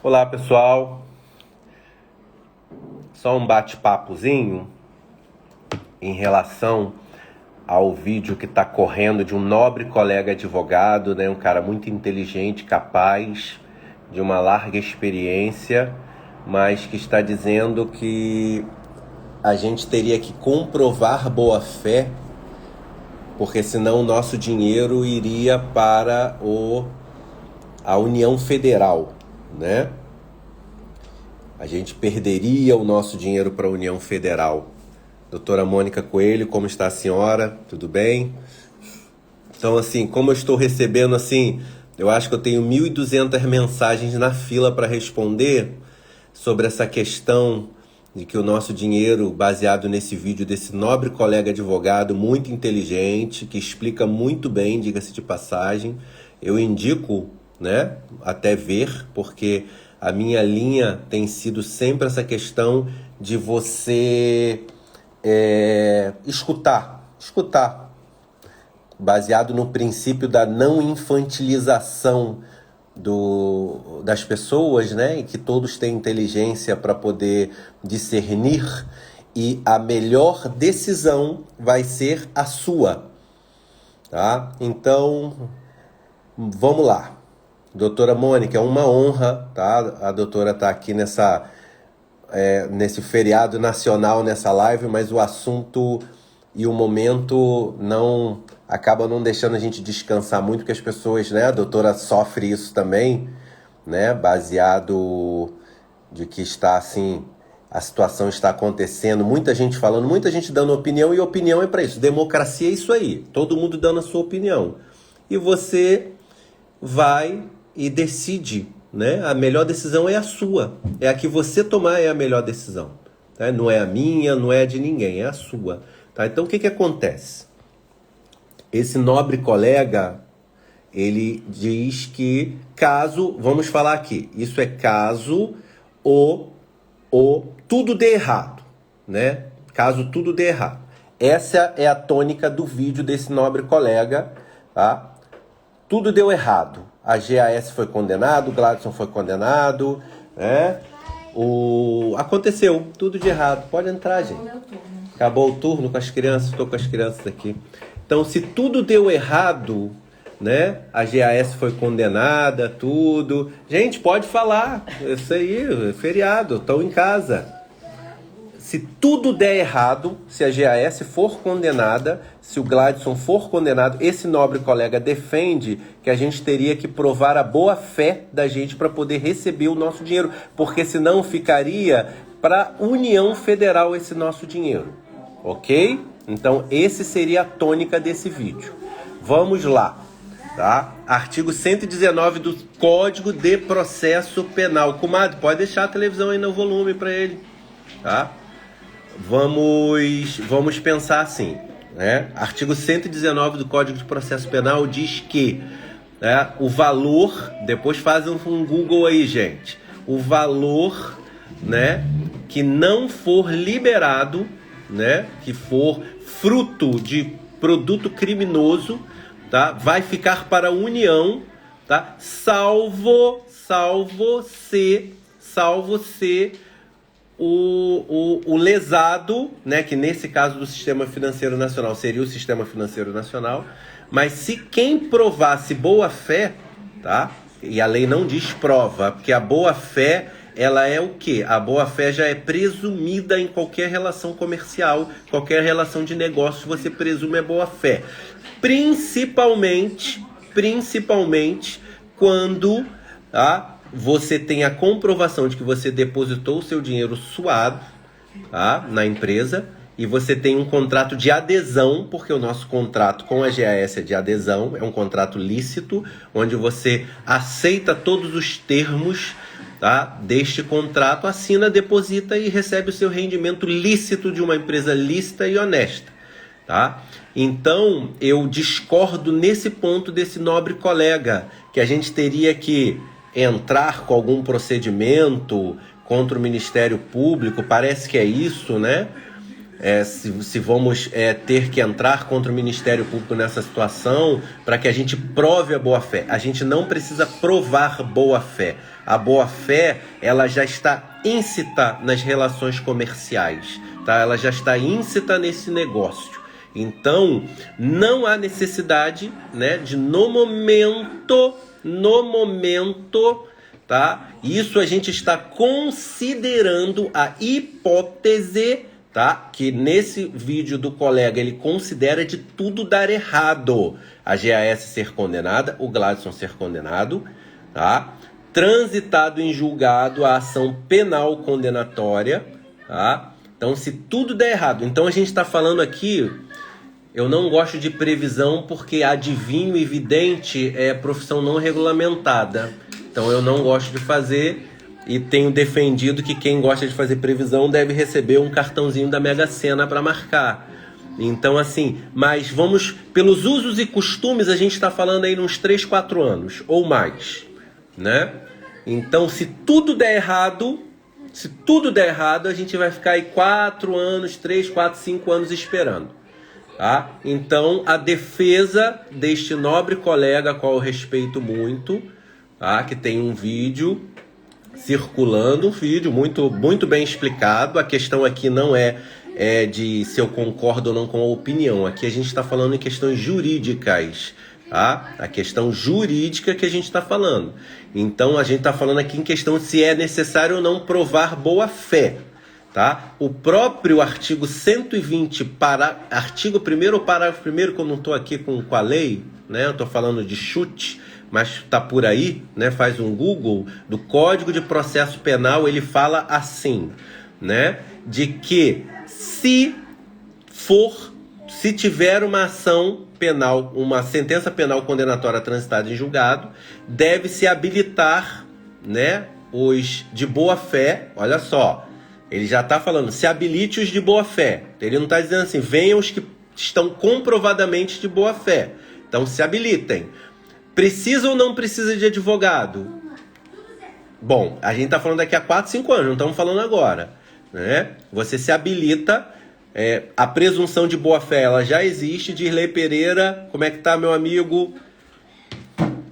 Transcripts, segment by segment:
Olá, pessoal. Só um bate-papozinho em relação ao vídeo que está correndo de um nobre colega advogado, né? Um cara muito inteligente, capaz, de uma larga experiência, mas que está dizendo que a gente teria que comprovar boa-fé, porque senão o nosso dinheiro iria para a União Federal, né? A gente perderia o nosso dinheiro para a União Federal. Doutora Mônica Coelho, como está a senhora? Tudo bem? Então, assim, como eu estou recebendo, assim, eu acho que eu tenho 1.200 mensagens na fila para responder sobre essa questão de que o nosso dinheiro, baseado nesse vídeo desse nobre colega advogado, muito inteligente, que explica muito bem, diga-se de passagem, eu indico, né, até ver, porque a minha linha tem sido sempre essa questão de você escutar, baseado no princípio da não infantilização das pessoas, né? E que todos têm inteligência para poder discernir, e a melhor decisão vai ser a sua, tá? Então, vamos lá. Doutora Mônica, é uma honra, tá? A doutora está aqui nesse feriado nacional, nessa live, mas o assunto e o momento acaba não deixando a gente descansar muito, porque as pessoas, né? A doutora sofre isso também, né? Baseado de que está assim, a situação está acontecendo, muita gente falando, muita gente dando opinião, e opinião é para isso. Democracia é isso aí, todo mundo dando a sua opinião. E você vai e decide, né? A melhor decisão é a sua, é a que você tomar, é a melhor decisão, tá? Não é a minha, não é a de ninguém, é a sua, tá? Então o que acontece? Esse nobre colega, ele diz que caso, vamos falar aqui, isso é caso tudo dê errado, né? Caso tudo dê errado. Essa é a tônica do vídeo desse nobre colega, tá? Tudo deu errado. A GAS foi condenado, o Gladson foi condenado, né? Aconteceu tudo de errado. Pode entrar, gente. Acabou o turno com as crianças, estou com as crianças aqui. Então, se tudo deu errado, né? A GAS foi condenada, tudo. Gente, pode falar. Isso aí, feriado, estão em casa. Se tudo der errado, se a GAS for condenada, se o Gladson for condenado, esse nobre colega defende que a gente teria que provar a boa-fé da gente para poder receber o nosso dinheiro, porque senão ficaria para a União Federal esse nosso dinheiro, ok? Então, esse seria a tônica desse vídeo. Vamos lá, tá? Artigo 119 do Código de Processo Penal. Comadre, pode deixar a televisão aí no volume para ele, tá? Vamos pensar assim, né? Artigo 119 do Código de Processo Penal diz que, né, o valor, depois fazem um Google aí, gente, o valor, né, que não for liberado, né, que for fruto de produto criminoso, tá, vai ficar para a União, tá, salvo se o lesado, né, que nesse caso do Sistema Financeiro Nacional seria o Sistema Financeiro Nacional, mas se quem provasse boa-fé, tá? E a lei não diz prova, porque a boa-fé, ela é o quê? A boa-fé já é presumida em qualquer relação comercial, qualquer relação de negócio, você presume a boa-fé. Principalmente quando, tá, você tem a comprovação de que você depositou o seu dinheiro suado, tá, na empresa, e você tem um contrato de adesão, porque o nosso contrato com a GAS é de adesão, é um contrato lícito, onde você aceita todos os termos, tá, deste contrato, assina, deposita e recebe o seu rendimento lícito de uma empresa lícita e honesta, tá? Então, eu discordo nesse ponto desse nobre colega, que a gente teria que entrar com algum procedimento contra o Ministério Público, parece que é isso, né? se vamos ter que entrar contra o Ministério Público nessa situação para que a gente prove a boa-fé. A gente não precisa provar boa-fé. A boa-fé, ela já está íncita nas relações comerciais, tá? Ela já está íncita nesse negócio. Então, não há necessidade, né, de no momento, tá? Isso a gente está considerando a hipótese, tá? Que nesse vídeo do colega ele considera de tudo dar errado. A GAS ser condenada, o Gladson ser condenado, tá? Transitado em julgado a ação penal condenatória, tá? Então, se tudo der errado, então a gente está falando aqui. Eu não gosto de previsão porque adivinho e vidente é profissão não regulamentada. Então eu não gosto de fazer e tenho defendido que quem gosta de fazer previsão deve receber um cartãozinho da Mega Sena para marcar. Então assim, mas vamos, pelos usos e costumes, a gente está falando aí uns 3, 4 anos ou mais, né? Então se tudo der errado, a gente vai ficar aí 4 anos, 3, 4, 5 anos esperando. Tá? Então, a defesa deste nobre colega, a qual eu respeito muito, tá? Que tem um vídeo circulando, um vídeo muito bem explicado. A questão aqui não é de se eu concordo ou não com a opinião. Aqui a gente está falando em questões jurídicas, tá? A questão jurídica que a gente está falando. Então, a gente está falando aqui em questão se é necessário ou não provar boa-fé. Tá? O próprio artigo 120, artigo 1º ou parágrafo 1º, que eu não estou aqui com a lei, né? Eu estou falando de chute, mas está por aí, né? Faz um Google, do Código de Processo Penal, ele fala assim, né? De que se tiver uma ação penal, uma sentença penal condenatória transitada em julgado, deve-se habilitar, né, os de boa-fé, olha só, ele já está falando, se habilite os de boa-fé. Ele não está dizendo assim, venham os que estão comprovadamente de boa-fé. Então se habilitem. Precisa ou não precisa de advogado? Bom, a gente está falando daqui a 4, 5 anos, não estamos falando agora, né? Você se habilita, a presunção de boa-fé, ela já existe. Dirley Pereira, como é que tá, meu amigo?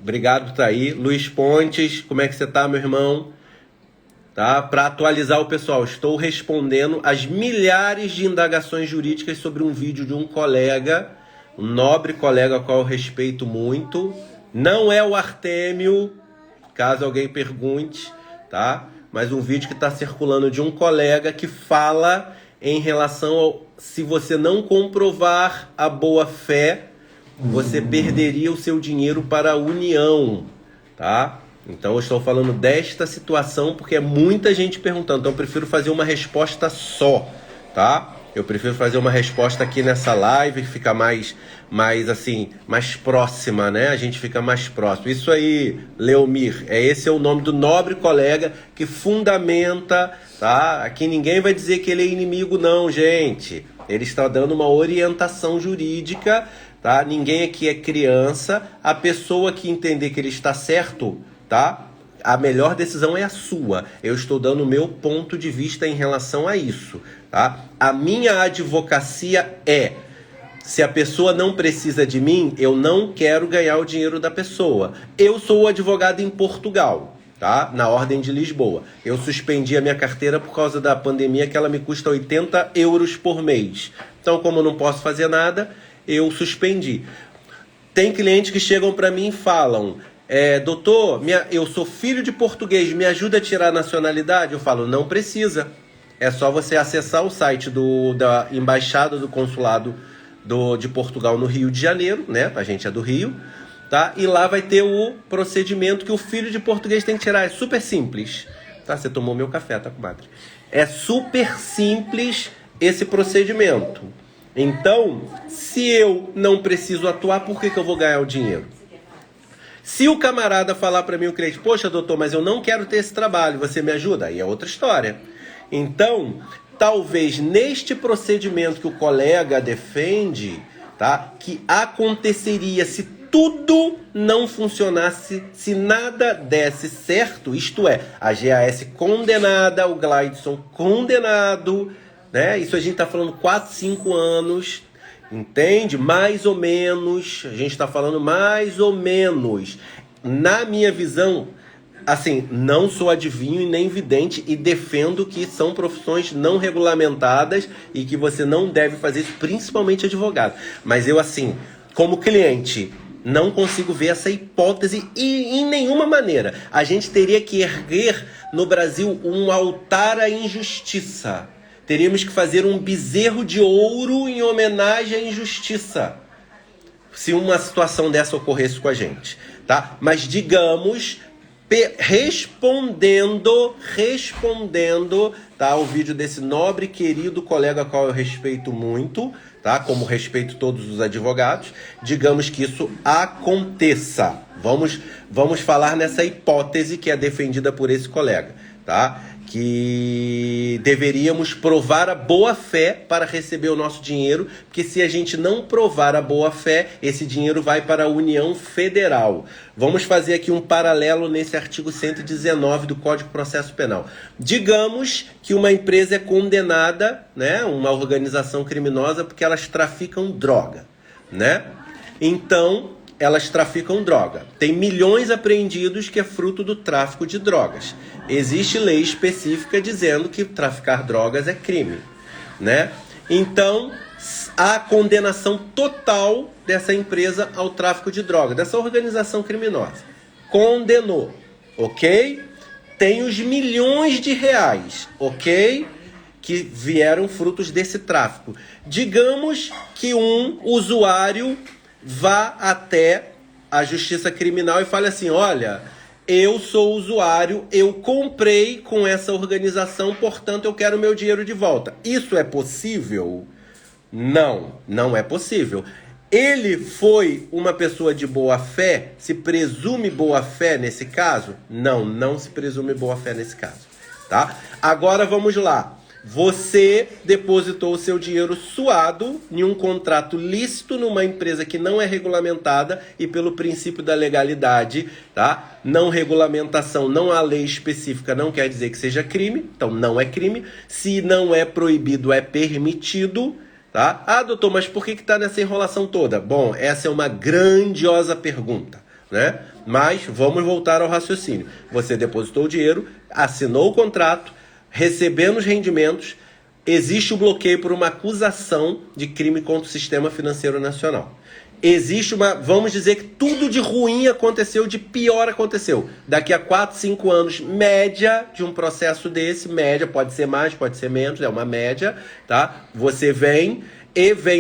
Obrigado, tá aí. Luiz Pontes, como é que você tá, meu irmão? Tá? Para atualizar o pessoal, estou respondendo as milhares de indagações jurídicas sobre um vídeo de um colega, um nobre colega ao qual eu respeito muito. Não é o Artêmio, caso alguém pergunte, tá? Mas um vídeo que está circulando de um colega que fala em relação ao se você não comprovar a boa-fé, você perderia o seu dinheiro para a União, tá? Então eu estou falando desta situação porque é muita gente perguntando. Então eu prefiro fazer uma resposta só, tá? Eu prefiro fazer uma resposta aqui nessa live que fica mais próxima, né? A gente fica mais próximo. Isso aí, Leomir, esse é o nome do nobre colega que fundamenta, tá? Aqui ninguém vai dizer que ele é inimigo não, gente. Ele está dando uma orientação jurídica, tá? Ninguém aqui é criança. A pessoa que entender que ele está certo, tá? A melhor decisão é a sua. Eu estou dando o meu ponto de vista em relação a isso, tá? A minha advocacia se a pessoa não precisa de mim, eu não quero ganhar o dinheiro da pessoa. Eu sou advogado em Portugal, tá? Na Ordem de Lisboa. Eu suspendi a minha carteira por causa da pandemia, que ela me custa 80 euros por mês. Então, como eu não posso fazer nada, eu suspendi. Tem clientes que chegam para mim e falam... doutor, eu sou filho de português, me ajuda a tirar a nacionalidade? Eu falo, não precisa. É só você acessar o site da Embaixada do Consulado de Portugal no Rio de Janeiro, né? A gente é do Rio, tá? E lá vai ter o procedimento que o filho de português tem que tirar. É super simples. Tá? Você tomou meu café, tá, comadre? É super simples esse procedimento. Então, se eu não preciso atuar, por que eu vou ganhar o dinheiro? Se o camarada falar para mim, o cliente, poxa, doutor, mas eu não quero ter esse trabalho, você me ajuda? Aí é outra história. Então, talvez neste procedimento que o colega defende, tá, que aconteceria se tudo não funcionasse, se nada desse certo, isto é, a GAS condenada, o Gladson condenado, né? Isso a gente está falando 4, 5 anos, entende? Mais ou menos, a gente está falando mais ou menos. Na minha visão, assim, não sou adivinho e nem vidente e defendo que são profissões não regulamentadas e que você não deve fazer isso, principalmente advogado. Mas eu, assim, como cliente, não consigo ver essa hipótese e em nenhuma maneira. A gente teria que erguer no Brasil um altar à injustiça. Teríamos que fazer um bezerro de ouro em homenagem à injustiça, se uma situação dessa ocorresse com a gente, tá? Mas digamos, respondendo, tá, ao vídeo desse nobre, querido colega, qual eu respeito muito, tá? Como respeito todos os advogados, digamos que isso aconteça. Vamos falar nessa hipótese que é defendida por esse colega, tá? Que deveríamos provar a boa-fé para receber o nosso dinheiro, porque se a gente não provar a boa-fé, esse dinheiro vai para a União Federal. Vamos fazer aqui um paralelo nesse artigo 119 do Código de Processo Penal. Digamos que uma empresa é condenada, né, uma organização criminosa, porque elas traficam droga, né? Então, elas traficam droga. Tem milhões apreendidos que é fruto do tráfico de drogas. Existe lei específica dizendo que traficar drogas é crime, né? Então, há condenação total dessa empresa ao tráfico de droga, dessa organização criminosa. Condenou, ok? Tem os milhões de reais, ok? Que vieram frutos desse tráfico. Digamos que um usuário vá até a justiça criminal e fale assim: olha, eu sou usuário, eu comprei com essa organização, portanto eu quero meu dinheiro de volta. Isso é possível? Não, não é possível. Ele foi uma pessoa de boa fé? Se presume boa fé nesse caso? Não, não se presume boa fé nesse caso, tá? Agora vamos lá. Você depositou o seu dinheiro suado em um contrato lícito numa empresa que não é regulamentada e pelo princípio da legalidade, tá? Não regulamentação, não há lei específica, não quer dizer que seja crime, então não é crime. Se não é proibido, é permitido, tá? Ah, doutor, mas por que está nessa enrolação toda? Bom, essa é uma grandiosa pergunta, né? Mas vamos voltar ao raciocínio. Você depositou o dinheiro, assinou o contrato, recebendo os rendimentos, existe o bloqueio por uma acusação de crime contra o sistema financeiro nacional. Existe vamos dizer que tudo de ruim aconteceu, de pior aconteceu. Daqui a 4, 5 anos, média de um processo desse, média, pode ser mais, pode ser menos, é uma média, tá? Você vem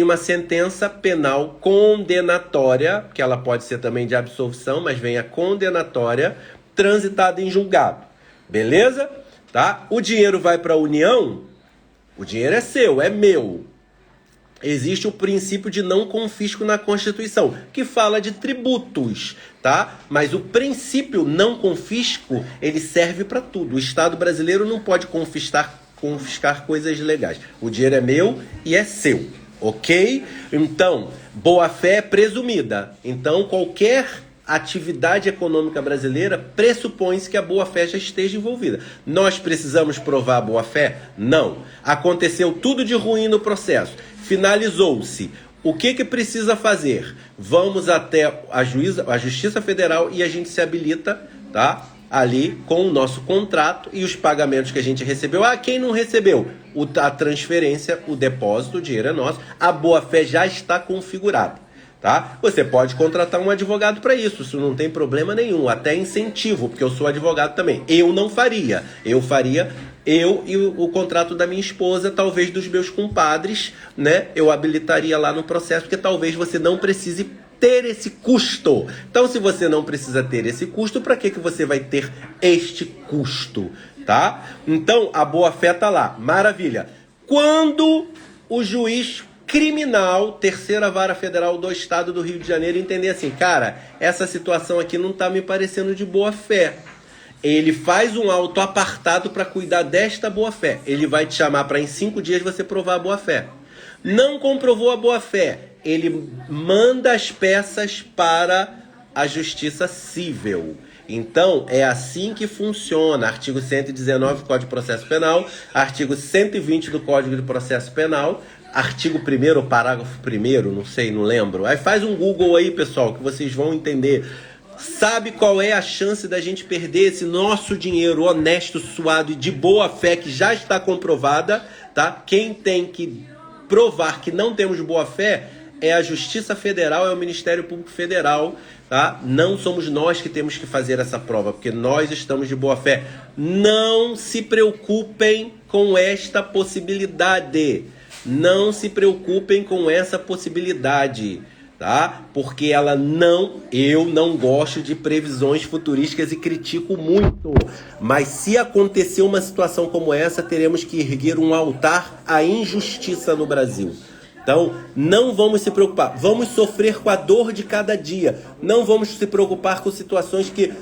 uma sentença penal condenatória, que ela pode ser também de absolvição, mas vem a condenatória, transitada em julgado. Beleza? Tá? O dinheiro vai para a União, o dinheiro é seu, é meu. Existe o princípio de não confisco na Constituição, que fala de tributos, tá? Mas o princípio não confisco, ele serve para tudo. O Estado brasileiro não pode confiscar coisas legais. O dinheiro é meu e é seu, ok? Então, boa-fé é presumida. Então, qualquer atividade econômica brasileira pressupõe-se que a boa-fé já esteja envolvida. Nós precisamos provar a boa-fé? Não. Aconteceu tudo de ruim no processo. Finalizou-se. O que precisa fazer? Vamos até a Justiça Federal e a gente se habilita, tá? Ali com o nosso contrato e os pagamentos que a gente recebeu. Ah, quem não recebeu? A transferência, o depósito, o dinheiro é nosso. A boa-fé já está configurada. Tá? Você pode contratar um advogado para isso não tem problema nenhum, até incentivo, porque eu sou advogado também. Eu não faria, eu e o contrato da minha esposa, talvez dos meus compadres, né? Eu habilitaria lá no processo, porque talvez você não precise ter esse custo. Então, se você não precisa ter esse custo, para que você vai ter este custo, tá? Então, a boa-fé tá lá, maravilha. Quando o juiz criminal, terceira vara federal do estado do Rio de Janeiro, entender assim, cara, essa situação aqui não tá me parecendo de boa fé. Ele faz um auto apartado para cuidar desta boa fé. Ele vai te chamar para em 5 dias você provar a boa fé. Não comprovou a boa fé, ele manda as peças para a justiça civil. Então, é assim que funciona. Artigo 119 do Código de Processo Penal, artigo 120 do Código de Processo Penal, artigo 1º, parágrafo 1º, não sei, não lembro. Aí faz um Google aí, pessoal, que vocês vão entender. Sabe qual é a chance da gente perder esse nosso dinheiro honesto, suado e de boa fé, que já está comprovada, tá? Quem tem que provar que não temos boa fé é a Justiça Federal, é o Ministério Público Federal, tá? Não somos nós que temos que fazer essa prova, porque nós estamos de boa fé. Não se preocupem com esta possibilidade. Não se preocupem com essa possibilidade, tá? Porque eu não gosto de previsões futurísticas e critico muito. Mas se acontecer uma situação como essa, teremos que erguer um altar à injustiça no Brasil. Então, não vamos se preocupar. Vamos sofrer com a dor de cada dia. Não vamos se preocupar com situações que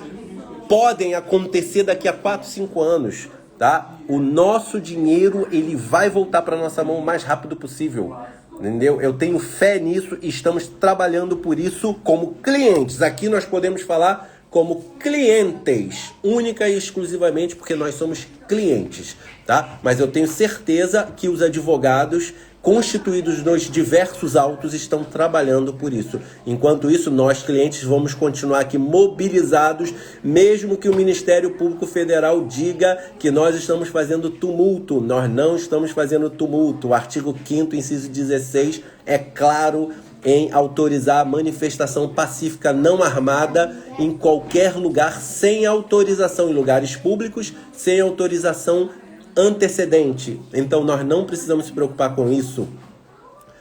podem acontecer daqui a 4, 5 anos. Tá? O nosso dinheiro, ele vai voltar para nossa mão o mais rápido possível. Entendeu? Eu tenho fé nisso e estamos trabalhando por isso como clientes. Aqui nós podemos falar como clientes, única e exclusivamente porque nós somos clientes, tá? Mas eu tenho certeza que os advogados constituídos nos diversos autos estão trabalhando por isso. Enquanto isso, nós, clientes, vamos continuar aqui mobilizados, mesmo que o Ministério Público Federal diga que nós estamos fazendo tumulto. Nós não estamos fazendo tumulto. O artigo 5º, inciso 16, é claro em autorizar a manifestação pacífica não armada em qualquer lugar sem autorização, em lugares públicos, sem autorização antecedente. Então nós não precisamos se preocupar com isso.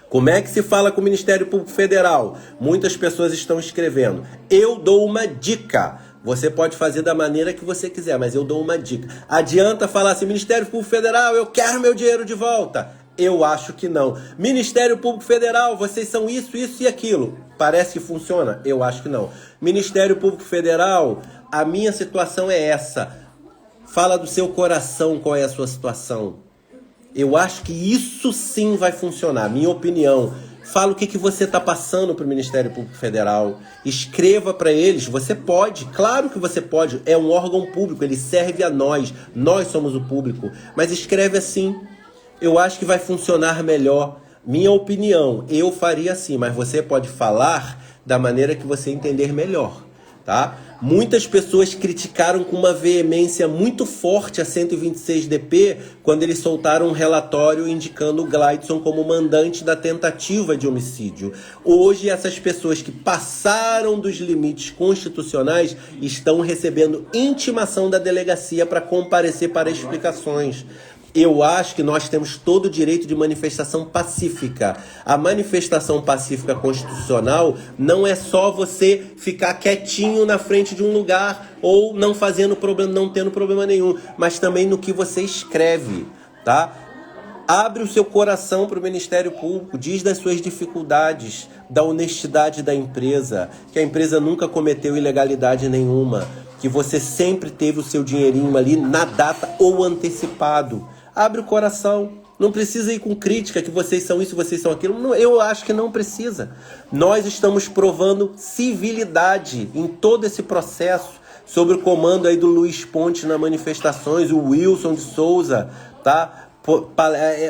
Como é que se fala com o Ministério Público Federal? Muitas pessoas estão escrevendo. Eu dou uma dica. Você pode fazer da maneira que você quiser, mas eu dou uma dica. Adianta falar assim, Ministério Público Federal, eu quero meu dinheiro de volta. Eu acho que não. Ministério Público Federal, vocês são isso, isso e aquilo. Parece que funciona? Eu acho que não. Ministério Público Federal, a minha situação é essa. Fala do seu coração qual é a sua situação. Eu acho que isso sim vai funcionar, minha opinião. Fala o que você está passando para o Ministério Público Federal. Escreva para eles. Você pode, claro que você pode. É um órgão público, ele serve a nós. Nós somos o público. Mas escreve assim. Eu acho que vai funcionar melhor. Minha opinião, eu faria assim, mas você pode falar da maneira que você entender melhor, tá? Muitas pessoas criticaram com uma veemência muito forte a 126DP quando eles soltaram um relatório indicando o Gleidson como mandante da tentativa de homicídio. Hoje, essas pessoas que passaram dos limites constitucionais estão recebendo intimação da delegacia para comparecer para explicações. Eu acho que nós temos todo o direito de manifestação pacífica. A manifestação pacífica constitucional não é só você ficar quietinho na frente de um lugar ou não fazendo problema, não tendo problema nenhum, mas também no que você escreve, tá? Abre o seu coração para o Ministério Público, diz das suas dificuldades, da honestidade da empresa, que a empresa nunca cometeu ilegalidade nenhuma, que você sempre teve o seu dinheirinho ali na data ou antecipado. Abre o coração. Não precisa ir com crítica que vocês são isso, vocês são aquilo. Eu acho que não precisa. Nós estamos provando civilidade em todo esse processo, sob o comando aí do Luiz Ponte nas manifestações, o Wilson de Souza, tá?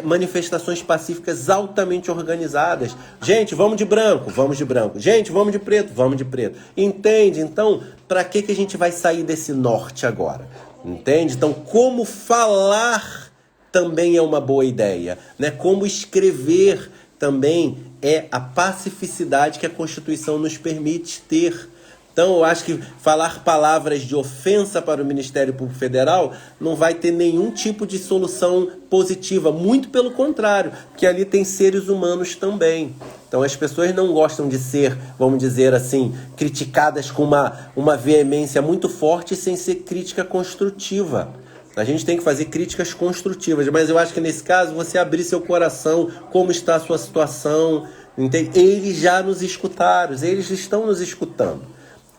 Manifestações pacíficas altamente organizadas. Gente, vamos de branco, vamos de branco. Gente, vamos de preto, vamos de preto. Entende? Então, para que a gente vai sair desse norte agora? Entende? Então, como falar também é uma boa ideia, né? Como escrever também é a pacificidade que a Constituição nos permite ter. Então, eu acho que falar palavras de ofensa para o Ministério Público Federal não vai ter nenhum tipo de solução positiva. Muito pelo contrário, porque ali tem seres humanos também. Então, as pessoas não gostam de ser, vamos dizer assim, criticadas com uma veemência muito forte sem ser crítica construtiva. A gente tem que fazer críticas construtivas, mas eu acho que nesse caso você abrir seu coração, como está a sua situação, entende? Eles já nos escutaram, eles estão nos escutando.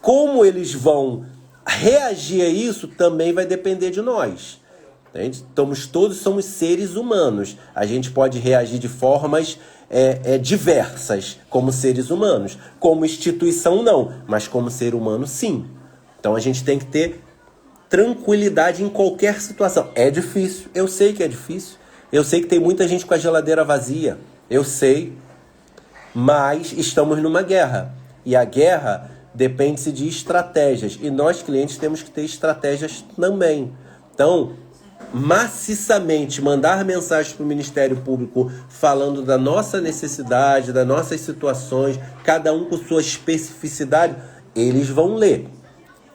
Como eles vão reagir a isso também vai depender de nós. Entende? Todos somos seres humanos. A gente pode reagir de formas diversas como seres humanos. Como instituição não, mas como ser humano sim. Então a gente tem que ter tranquilidade em qualquer situação. É difícil, eu sei que é difícil. Eu sei que tem muita gente com a geladeira vazia. Eu sei, mas estamos numa guerra. E a guerra depende-se de estratégias. E nós, clientes, temos que ter estratégias também. Então, maciçamente mandar mensagens para o Ministério Público falando da nossa necessidade, das nossas situações, cada um com sua especificidade, eles vão ler.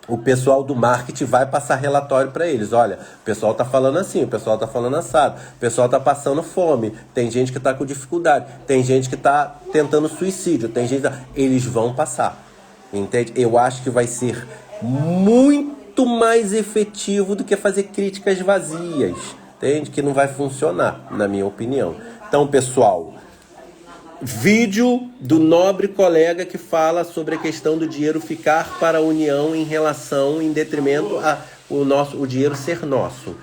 O pessoal do marketing vai passar relatório para eles. Olha, o pessoal está falando assim, o pessoal está falando assado, o pessoal está passando fome, tem gente que está com dificuldade, tem gente que está tentando suicídio, tem gente... Eles vão passar, entende? Eu acho que vai ser muito mais efetivo do que fazer críticas vazias, entende? Que não vai funcionar, na minha opinião. Então, pessoal... Vídeo do nobre colega que fala sobre a questão do dinheiro ficar para a União em detrimento o dinheiro ser nosso.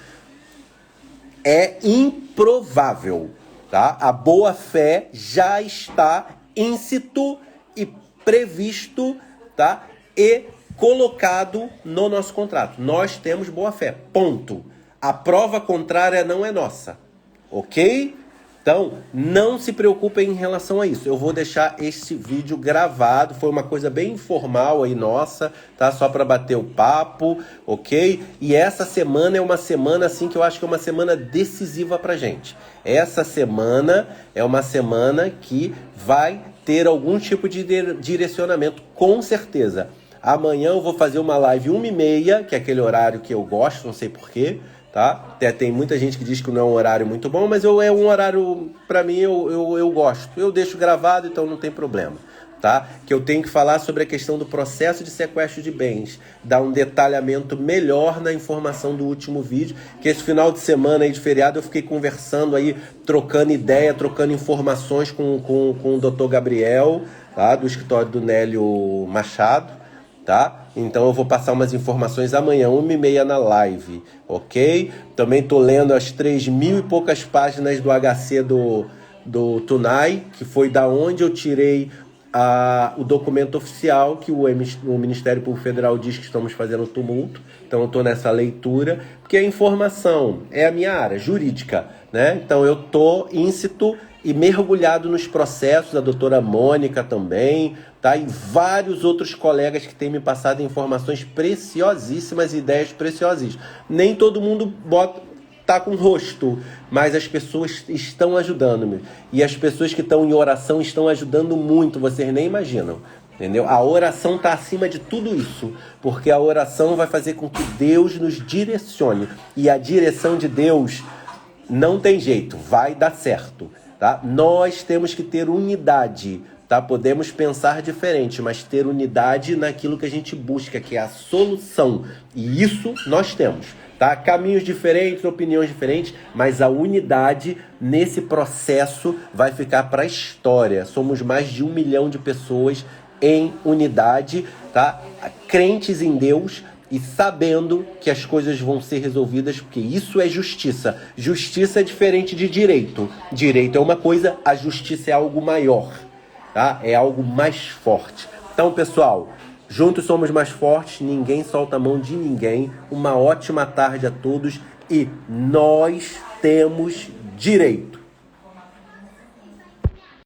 É improvável, tá? A boa-fé já está íncito e previsto, tá? E colocado no nosso contrato. Nós temos boa-fé, ponto. A prova contrária não é nossa, ok? Então, não se preocupem em relação a isso. Eu vou deixar esse vídeo gravado. Foi uma coisa bem informal aí nossa, tá? Só para bater o papo, ok? E essa semana é uma semana, assim, que eu acho que é uma semana decisiva pra gente. Essa semana é uma semana que vai ter algum tipo de direcionamento, com certeza. Amanhã eu vou fazer uma live 1h30, que é aquele horário que eu gosto, não sei porquê. Tá? Tem muita gente que diz que não é um horário muito bom, mas é um horário, para mim, eu gosto. Eu deixo gravado, então não tem problema. Tá? Que eu tenho que falar sobre a questão do processo de sequestro de bens, dar um detalhamento melhor na informação do último vídeo, que esse final de semana aí de feriado eu fiquei conversando aí, trocando ideia, trocando informações com o Dr. Gabriel, tá? Do escritório do Nélio Machado. Tá? Então eu vou passar umas informações amanhã, 1h30 na live, ok? Também tô lendo as 3.000 e poucas páginas do HC do Tunai, que foi da onde eu tirei o documento oficial que o Ministério Público Federal diz que estamos fazendo tumulto. Então eu tô nessa leitura, porque a informação é a minha área jurídica, né? Então eu tô íncito e mergulhado nos processos, a doutora Mônica também, tá? E vários outros colegas que têm me passado informações preciosíssimas, ideias preciosíssimas. Nem todo mundo tá com rosto, mas as pessoas estão ajudando-me. E as pessoas que estão em oração estão ajudando muito, vocês nem imaginam. Entendeu? A oração está acima de tudo isso, porque a oração vai fazer com que Deus nos direcione. E a direção de Deus não tem jeito, vai dar certo. Tá? Nós temos que ter unidade, tá? Podemos pensar diferente, mas ter unidade naquilo que a gente busca, que é a solução. E isso nós temos, tá? Caminhos diferentes, opiniões diferentes, mas a unidade nesse processo vai ficar para a história. Somos mais de 1 milhão de pessoas em unidade, tá? Crentes em Deus, e sabendo que as coisas vão ser resolvidas, porque isso é justiça. Justiça é diferente de direito. Direito é uma coisa, a justiça é algo maior, tá? É algo mais forte. Então, pessoal, juntos somos mais fortes, ninguém solta a mão de ninguém. Uma ótima tarde a todos e nós temos direito.